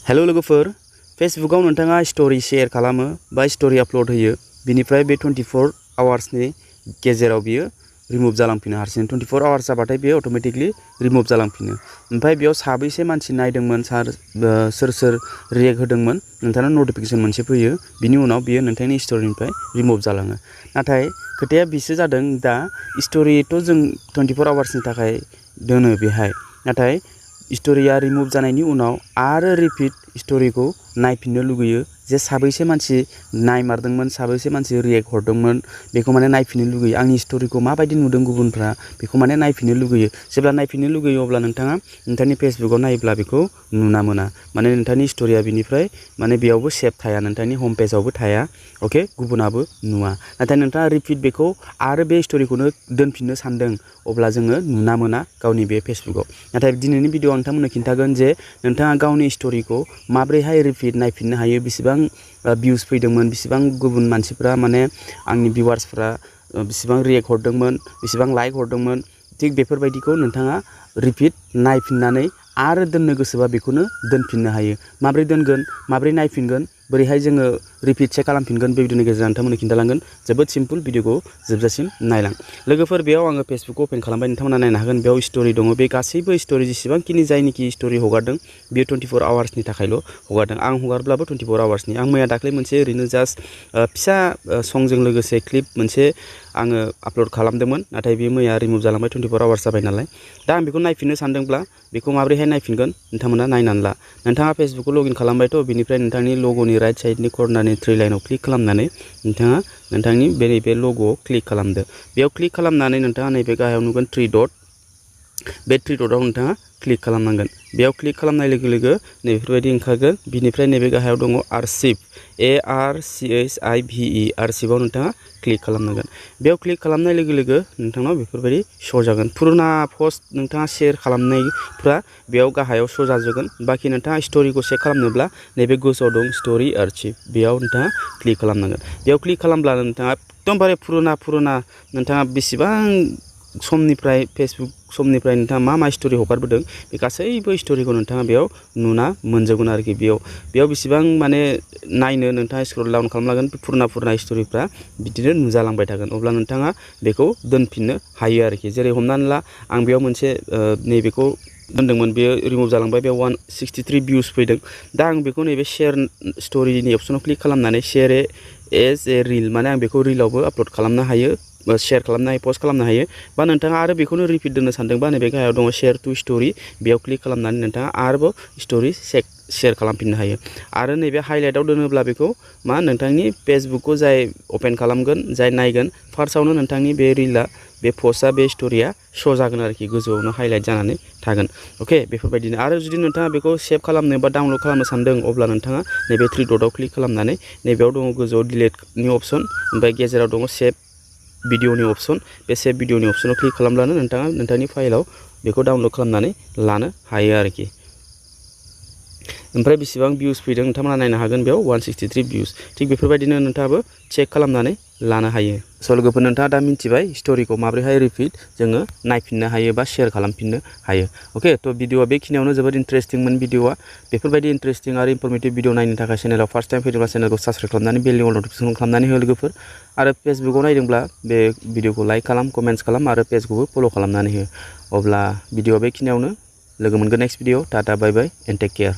hello लोगोफोर फेसबुकाव नोंथाङा story share खालामो बा स्टोरी आपलोड होयो बिनिफ्राय बे 24 आवार्सनि गेजेराव बियो रिमुव जालांफिनो हारसिं 24 आवार्स जाबाथाय बियो अटोमेटिकली रिमुव जालांफिनो ओमफ्राय बेयाव साबैसे मानसि नायदोंमोन सोर सोर रिएक्ट होदोंमोन नोंथाङा नटिफिकेशन मोनसे फैयो बिनि उनाव बियो नोंथांनि स्टोरीनिफ्राय रिमुव जालाङो नाथाय खोथाया बिसो जादों दा स्टोरीथ' जों 24 आवार्सनि थाखाय दोनो बेहाय नाथाय स्टोरीया रिमुव जानायनि उनाव आरो रिपिट स्टोरीखौ नायफिननो लुगैयो जे साबैसे मानसि नायमारदोंमोन साबैसे मानसि रिएक्ट हरदोंमोन बेखौ माने नायफिननो लुगैयो आंनि स्टोरीखौ माबायदि नुदों गुबुनफ्रा बेखौ माने नायफिननो लुगैयो जेब्ला नायफिननो लुगैयो अब्ला नोंथाङा नोंथांनि फेसबुकाव नायोब्ला बेखौ नुना मोना माने नोंथांनि स्टोरीया बिनिफ्राय माने बेयावबो सेभ थाया नोंथांनि होम पेजावबो थाया ओके गुबुनाबो नुवा नाथाय नोंथाङा रिपिट बेखौ आरो बे स्टोरीखौनो दोनफिननो सानदों अब्ला जोङो नुना मोना गावनि बे फेसबुकाव नाथाय दिनैनि भिडिअ आं नोंथांमोननो खिन्थागोन जे नोंथाङा गावनि स्टोरीखौ माब्रैहाय रिपिट नायफिननो हायो बेसेबां भिउज फैदोंमोन बेसेबां गुबुन मानसिफ्रा माने आंनि भिउवार्सफ्रा बेसेबां रिएक्ट हरदोंमोन बेसेबां लाइक हरदोंमोन थिग बेफोरबायदिखौ नोंथाङा रिपिट नायफिननानै आरो दोननो गोसोबा बेखौनो दोनफिननो हायो माब्रै दोनगोन माब्रै नायफिनगोन बोरैहाय जोङो रिपिट चेक खालामफिनगोन बे भिडिअनि गेजेरजों नोंथांमोननो खिन्थालांगोन जोबोद सिम्पल भिडिअखौ जोबजासिम नायलां लोगोफोर बेयाव आङो फेसबुकखौ ओपन खालामबाय नोंथांमोना नायनो हागोन बेयाव स्टोरी दङ बे गासैबो स्टोरी जेसेबांखिनि जायनिखि स्टोरी हगारदों बेयो 24 आवार्सनि थाखायल' हगारदों आं हगारब्लाबो 24 आवार्सनि आं मैया दाख्लै मोनसे ओरैनो जास्ट फिसा संजों लोगोसे क्लिप मोनसे आङो आपल'ड खालामदोंमोन नाथाय बे मैया रिमुव जालांबाय 24 आवार्स जाबाय नालाय दा आं बेखौ नायफिननो सानदोंब्ला बेखौ माब्रैहाय नायफिनगोन नोंथांमोना नायनानै ला नोंथाङा फेसबुकखौ लगइन खालामबायथ' बिनिफ्राय नोंथांनि लग'नि राइट साइडनि कर्नारनि 3 लाइनाव क्लिक खालामनानै नोंथाङा नोंथांनि बे लग'आव क्लिक खालामदो बेयाव क्लिक खालामनानै नोंथाङा नैबे गाहायाव नुगोन 3 डट बे 3 डटआव नोंथाङा क्लिक खालामनांगोन बेयाव क्लिक खालामनाय लोगो लोगो नैबेफोरबायदि ओंखारगोन बिनिफ्राय नैबे गाहायाव दङ आर्चिभ ARCHIVE आर्चिभआव नोंथाङा क्लिक खालामनांगोन बेयाव क्लिक खालामनाय लोगो लोगो नोंथांनाव बेफोरबायदि शो जागोन पुराना पस्ट नोंथाङा शेयार खालामनायफ्रा बेयाव गाहायाव शो जाजोबगोन बाखि नोंथाङा स्टोरीखौ चेक खालामनोब्ला नैबे गोजौआव दं स्टोरी आर्चिभ बेयाव नोंथाङा क्लिक खालामनांगोन बेयाव क्लिक खालामब्ला नोंथाङा एकदमबारे पुराना नोंथाङा बेसेबां समनिफ्राय फेसबुक समनिफ्राय नोंथाङा मा स्टोरी हगारबोदों बे गासैबो स्टोरीखौ नोंथाङा बेयाव नुना मोनजोबगोन आरोखि बेयाव बेसेबां माने नायनो नोंथाङा स्क्रल डाउन खालामलांगोन पुराना स्टोरीफ्रा बिदिनो नुजालांबाय थागोन अब्ला नोंथाङा बेखौ दोनफिननो हायो आरोखि जेरै हमनानै ला आं बेयाव मोनसे नैबेखौ दोनदोंमोन बेयो रिमुव जालांबाय बेयाव 163 भिउस फैदों दा आं बेखौ नैबे शेयार स्टोरीनि अप्सनाव क्लिक खालामनानै शेयार एज ए रिल माने आं बेखौ रिलावबो आपल'ड खालामनो हायो शेयार खालामनो हायो पस्ट खालामनो हायो बा नोंथाङा आरो बेखौनो रिपिट दोननो सानदोंबा नैबे गाहायाव दङ शेयार टु स्टोरी बेयाव क्लिक खालामनानै नोंथाङा आरोबाव स्टोरी शेयार खालामफिननो हायो आरो नैबे हाइलाइटआव दोनोब्ला बेखौ मा नोंथांनि फेसबुकखौ जाय अपेन खालामगोन जाय नायगोन फार्स्टआवनो नोंथांनि बे रिला बे पस्टआ बे स्टोरीया शो जागोन आरोखि गोजौआवनो हाइलाइट जानानै थागोन अके बेफोरबायदिनो आरो जुदि नोंथाङा बेखौ सेभ खालामनो बा डाउनल'ड खालामनो सानदों अब्ला नोंथाङा नैबे 3 डटआव क्लिक खालामनानै नैबेयाव दङ गोजौआव डिलीटनि अपसन ओमफ्राय गेजेराव दङ सेभ भिडिअनि अपसन बे सेभ भिडिअनि अपसनाव क्लिक खालामब्लानो नोंथाङा नोंथांनि फाइलाव बेखौ डाउनल'ड खालामनानै लानो हायो आरोखि ओमफ्राय बेसेबां भिउस फैदों नोंथांमोना नायनो हागोन बेयाव 163 भिउस थिग बेफोरबायदिनो नोंथाङाबो चेक खालामनानै लानो हायो स' लोगोफोर नोंथाङा दा मिथिबाय स्टोरीखौ माब्रैहाय रिपिट जोङो नायफिननो हायो बा शेयार खालामफिननो हायो अके थ' भिडिअआ बेखिनियावनो जोबोद इन्टारेस्टिंमोन भिडिअआ बेफोरबायदि इन्टारेस्टिं आरो इनफरमेटिभ भिडिअ नायनो थाखाय चेनेलाव फार्स्ट टाइम फैदोंब्ला चेनेलखौ साबस्क्राइब खालामनानै बेलनि अल नटिफिकेसन खालामनानै हो लोगोफोर आरो फेसबुकाव नायदोंब्ला बे भिडिअखौ लाइक खालाम कमेन्ट्स खालाम आरो पेजखौबो फल' खालामनानै हो अब्ला भिडिअआ बेखिनियावनो लोगो मोनगोन next video tata bye bye and take care